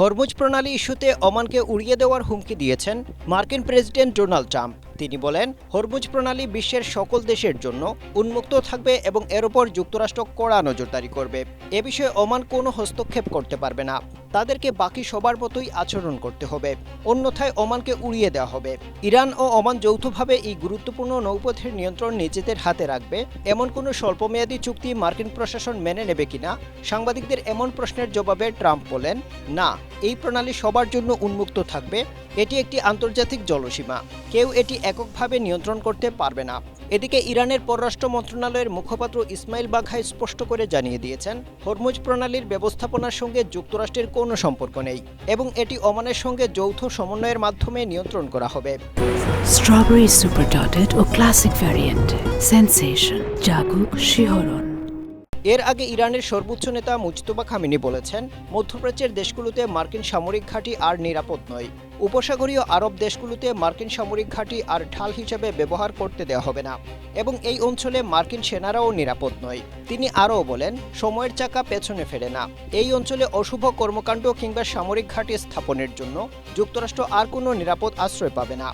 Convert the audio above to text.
Hormuz প্রণালী ইস্যুতে ওমানকে উড়িয়ে দেওয়ার হুমকি দিয়েছেন মার্কিন প্রেসিডেন্ট ডোনাল্ড ট্রাম্প। তিনি বলেন, হরমুজ প্রণালী বিশ্বের সকল দেশের জন্য উন্মুক্ত থাকবে এবং এর উপর যুক্তরাষ্ট্র কড়া নজরদারি করবে। এ বিষয়ে ওমান কোনো হস্তক্ষেপ করতে পারবে না। তাদেরকে বাকি সবার মতোই আচরণ করতে হবে, অন্যথায় ওমানকে উড়িয়ে দেওয়া হবে। ইরান ও ওমান যৌথভাবে এই গুরুত্বপূর্ণ নৌপথের নিয়ন্ত্রণ নিজেদের হাতে রাখবে এমন কোনো স্বল্পমেয়াদী চুক্তি মার্কিন প্রশাসন মেনে নেবে কিনা সাংবাদিকদের এমন প্রশ্নের জবাবে ট্রাম্প বলেন, না, এই প্রণালী সবার জন্য উন্মুক্ত থাকবে। এটি একটি আন্তর্জাতিক জলসীমা, কেউ এটি এককভাবে নিয়ন্ত্রণ করতে পারবে না। এদিকে ইরানের পররাষ্ট্র মন্ত্রণালয়ের মুখপাত্র ইসমাইল বাঘাই স্পষ্ট করে জানিয়ে দিয়েছেন, হরমুজ প্রণালীর ব্যবস্থাপনার সঙ্গে যুক্তরাষ্ট্রের কোনো সম্পর্ক নেই এবং এটি ওমানের সঙ্গে যৌথ সমন্বয়ের মাধ্যমে নিয়ন্ত্রণ করা হবে। স্ট্রবেরি সুপার ডটেড ও ক্লাসিক ভ্যারিয়েন্ট সেন্সেশন জাগুক শিহরণ। এর আগে ইরানের সর্বোচ্চ নেতা মুজতবা খামেনি বলেছেন, মধ্যপ্রাচ্যের দেশগুলোতে মার্কিন সামরিক ঘাঁটি আর নিরাপদ নয়। উপসাগরীয় আরব দেশগুলোতে মার্কিন সামরিক ঘাঁটি আর ঢাল হিসেবে ব্যবহার করতে দেওয়া হবে না এবং এই অঞ্চলে মার্কিন সেনারাও নিরাপদ নয়। তিনি আরও বলেন, সময়ের চাকা পেছনে ফেরে না। এই অঞ্চলে অশুভ কর্মকাণ্ড কিংবা সামরিক ঘাঁটি স্থাপনের জন্য যুক্তরাষ্ট্র আর কোনো নিরাপদ আশ্রয় পাবে না।